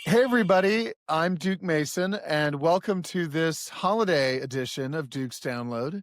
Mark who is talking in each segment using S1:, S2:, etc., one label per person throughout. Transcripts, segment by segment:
S1: Hey, everybody. I'm Duke Mason, and welcome to this holiday edition of Duke's Download.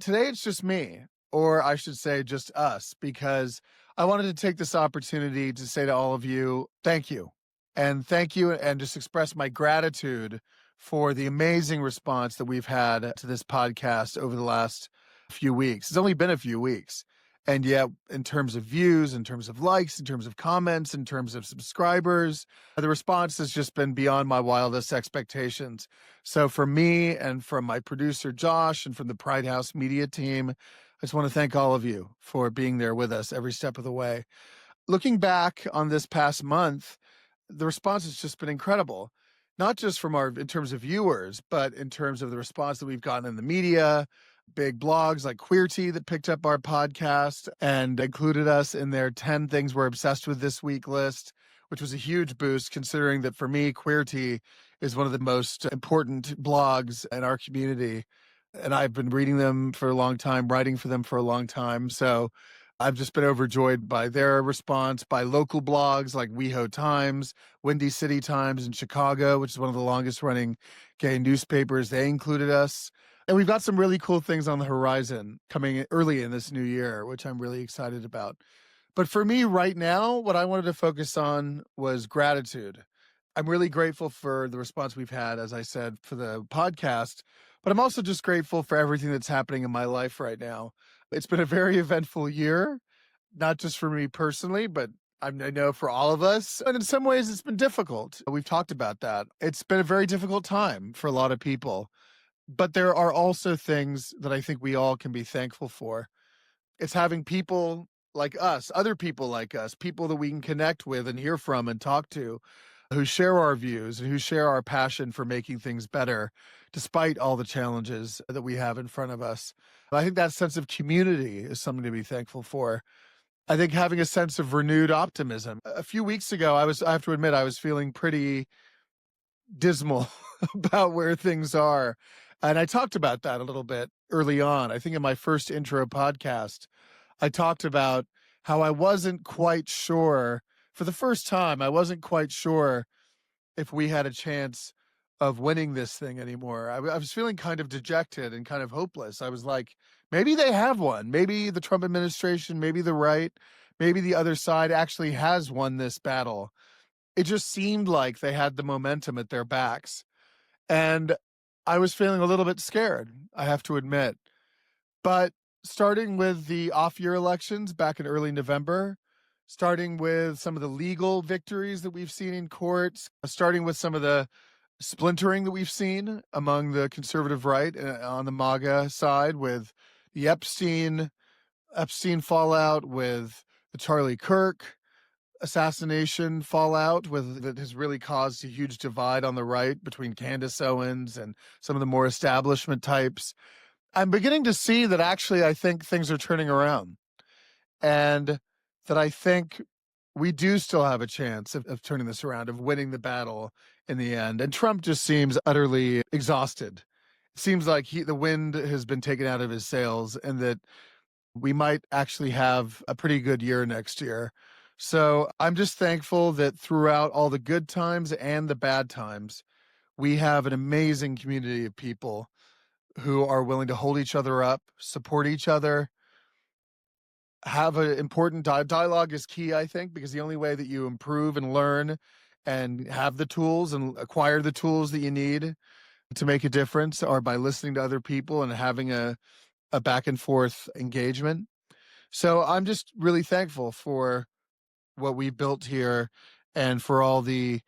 S1: Today, it's just me, or I should say, just us, because I wanted to take this opportunity to say to all of you, thank you. And thank you, and just express my gratitude for the amazing response that we've had to this podcast over the last few weeks. It's only been a few weeks. And yet, in terms of views, in terms of likes, in terms of comments, in terms of subscribers, the response has just been beyond my wildest expectations. So for me and from my producer, Josh, and from the Pride House media team, I just want to thank all of you for being there with us every step of the way. Looking back on this past month, the response has just been incredible, not just from in terms of viewers, but in terms of the response that we've gotten in the media, big blogs like Queerty that picked up our podcast and included us in their 10 things we're obsessed with this week list, which was a huge boost considering that for me, Queerty is one of the most important blogs in our community. And I've been reading them for a long time, writing for them for a long time. So I've just been overjoyed by their response, by local blogs like WeHo Times, Windy City Times in Chicago, which is one of the longest running gay newspapers. They included us. And we've got some really cool things on the horizon coming early in this new year, which I'm really excited about. But for me right now, what I wanted to focus on was gratitude. I'm really grateful for the response we've had, as I said, for the podcast, but I'm also just grateful for everything that's happening in my life right now. It's been a very eventful year, not just for me personally, but I know for all of us. And in some ways, it's been difficult. We've talked about that. It's been a very difficult time for a lot of people. But there are also things that I think we all can be thankful for. It's having people like us, other people like us, people that we can connect with and hear from and talk to, who share our views and who share our passion for making things better, despite all the challenges that we have in front of us. I think that sense of community is something to be thankful for. I think having a sense of renewed optimism. A few weeks ago, I have to admit, I was feeling pretty dismal about where things are. And I talked about that a little bit early on. I think in my first intro podcast, I talked about how I wasn't quite sure, for the first time, I wasn't quite sure if we had a chance of winning this thing anymore. I was feeling kind of dejected and kind of hopeless. I was like, maybe they have won. Maybe the Trump administration, maybe the right, maybe the other side actually has won this battle. It just seemed like they had the momentum at their backs. And I was feeling a little bit scared, I have to admit. But starting with the off-year elections back in early November, starting with some of the legal victories that we've seen in courts, starting with some of the splintering that we've seen among the conservative right on the MAGA side with the Epstein fallout, with the Charlie Kirk assassination fallout that has really caused a huge divide on the right between Candace Owens and some of the more establishment types. I'm beginning to see that actually I think things are turning around and that I think we do still have a chance of turning this around, of winning the battle in the end. And Trump just seems utterly exhausted. It seems like the wind has been taken out of his sails and that we might actually have a pretty good year next year. So I'm just thankful that throughout all the good times and the bad times, we have an amazing community of people who are willing to hold each other up, support each other, have an important dialogue is key, I think, because the only way that you improve and learn and have the tools and acquire the tools that you need to make a difference are by listening to other people and having a back and forth engagement. So I'm just really thankful for what we've built here and for all the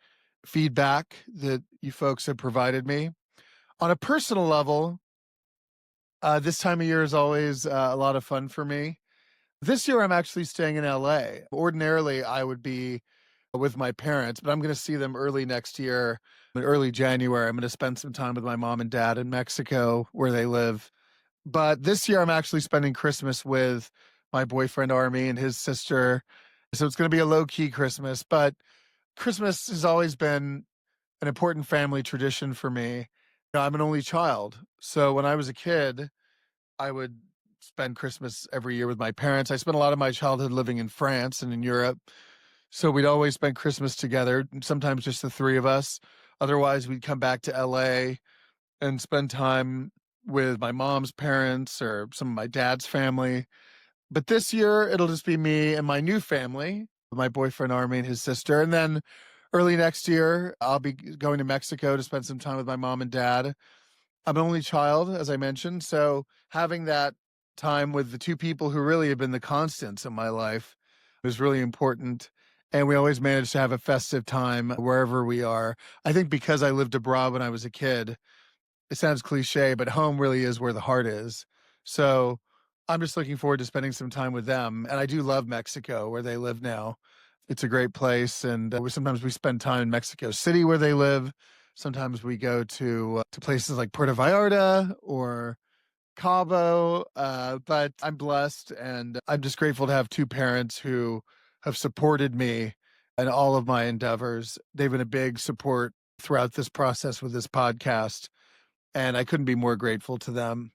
S1: feedback that you folks have provided me. On a personal level, this time of year is always a lot of fun for me. This year, I'm actually staying in LA. Ordinarily, I would be with my parents, but I'm going to see them early next year, in early January. I'm going to spend some time with my mom and dad in Mexico, where they live. But this year, I'm actually spending Christmas with my boyfriend, Army, and his sister. So it's going to be a low-key Christmas. But Christmas has always been an important family tradition for me. I'm an only child. So when I was a kid, I would spend Christmas every year with my parents. I spent a lot of my childhood living in France and in Europe. So we'd always spend Christmas together, sometimes just the three of us. Otherwise, we'd come back to LA and spend time with my mom's parents or some of my dad's family. But this year, it'll just be me and my new family, my boyfriend Army and his sister. And then early next year, I'll be going to Mexico to spend some time with my mom and dad. I'm an only child, as I mentioned. So having that time with the two people who really have been the constants in my life is really important. And we always manage to have a festive time wherever we are. I think because I lived abroad when I was a kid, it sounds cliche, but home really is where the heart is. So I'm just looking forward to spending some time with them. And I do love Mexico, where they live now. It's a great place. And sometimes we spend time in Mexico City where they live. Sometimes we go to places like Puerto Vallarta or Cabo. But I'm blessed, and I'm just grateful to have two parents who have supported me in all of my endeavors. They've been a big support throughout this process with this podcast, and I couldn't be more grateful to them.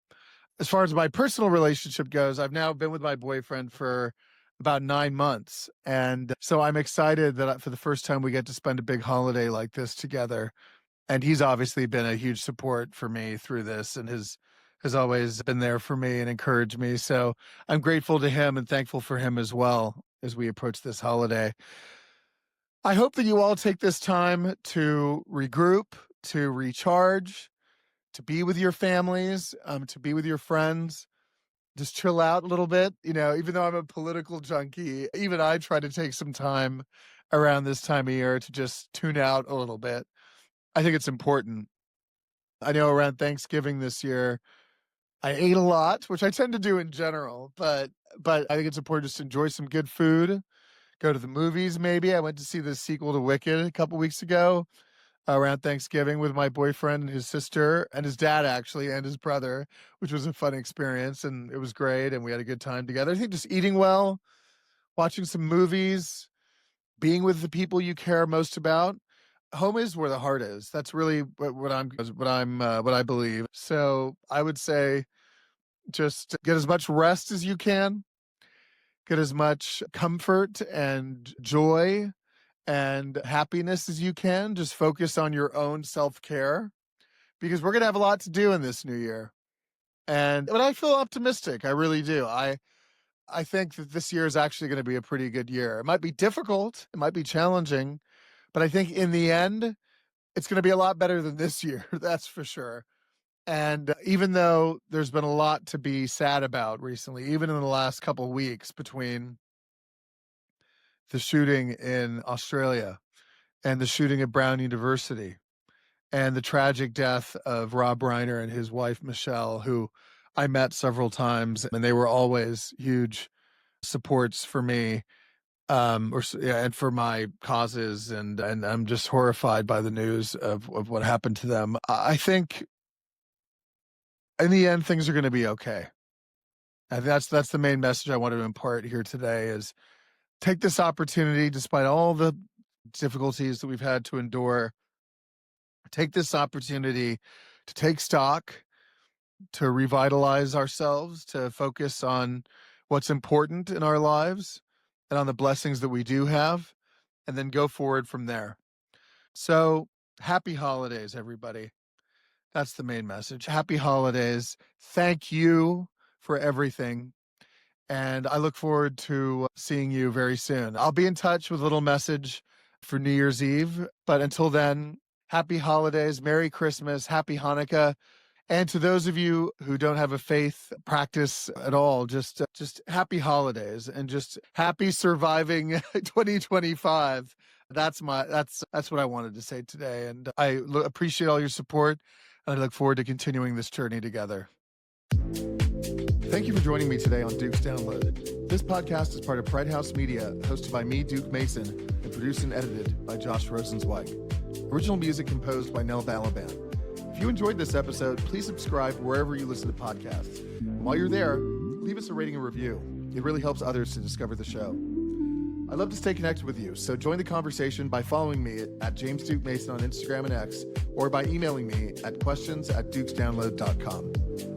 S1: As far as my personal relationship goes, I've now been with my boyfriend for about 9 months. And so I'm excited that for the first time we get to spend a big holiday like this together. And he's obviously been a huge support for me through this and has always been there for me and encouraged me. So I'm grateful to him and thankful for him as well as we approach this holiday. I hope that you all take this time to regroup, to recharge, to be with your families, to be with your friends, just chill out a little bit. Even though I'm a political junkie, even I try to take some time around this time of year to just tune out a little bit. I think it's important. I know around Thanksgiving this year, I ate a lot, which I tend to do in general, but I think it's important just to enjoy some good food, go to the movies maybe. I went to see the sequel to Wicked a couple weeks ago around Thanksgiving with my boyfriend and his sister and his dad, actually, and his brother, which was a fun experience, and it was great, and we had a good time together. I think just eating well, watching some movies, being with the people you care most about. Home is where the heart is. That's really what I believe. So I would say just get as much rest as you can, get as much comfort and joy and happiness as you can. Just focus on your own self-care, because we're going to have a lot to do in this new year. But I feel optimistic. I really do. I think that this year is actually going to be a pretty good year. It might be difficult, it might be challenging, but I think in the end, it's going to be a lot better than this year. That's for sure. And even though there's been a lot to be sad about recently, even in the last couple of weeks, between the shooting in Australia and the shooting at Brown University and the tragic death of Rob Reiner and his wife, Michelle, who I met several times, and they were always huge supports for me, and for my causes. And I'm just horrified by the news of what happened to them. I think in the end, things are going to be okay. And that's the main message I wanted to impart here today is take this opportunity, despite all the difficulties that we've had to endure, take this opportunity to take stock, to revitalize ourselves, to focus on what's important in our lives and on the blessings that we do have, and then go forward from there. So happy holidays, everybody. That's the main message. Happy holidays. Thank you for everything. And I look forward to seeing you very soon. I'll be in touch with a little message for New Year's Eve. But until then, happy holidays, Merry Christmas, Happy Hanukkah. And to those of you who don't have a faith practice at all, just happy holidays and just happy surviving 2025. That's what I wanted to say today. And I appreciate all your support, and I look forward to continuing this journey together. Thank you for joining me today on Duke's Download. This podcast is part of Pride House Media, hosted by me, Duke Mason, and produced and edited by Josh Rosenzweig. Original music composed by Nell Balaban. If you enjoyed this episode, please subscribe wherever you listen to podcasts. And while you're there, leave us a rating and review. It really helps others to discover the show. I'd love to stay connected with you, so join the conversation by following me at James Duke Mason on Instagram and X, or by emailing me at questions@dukesdownload.com.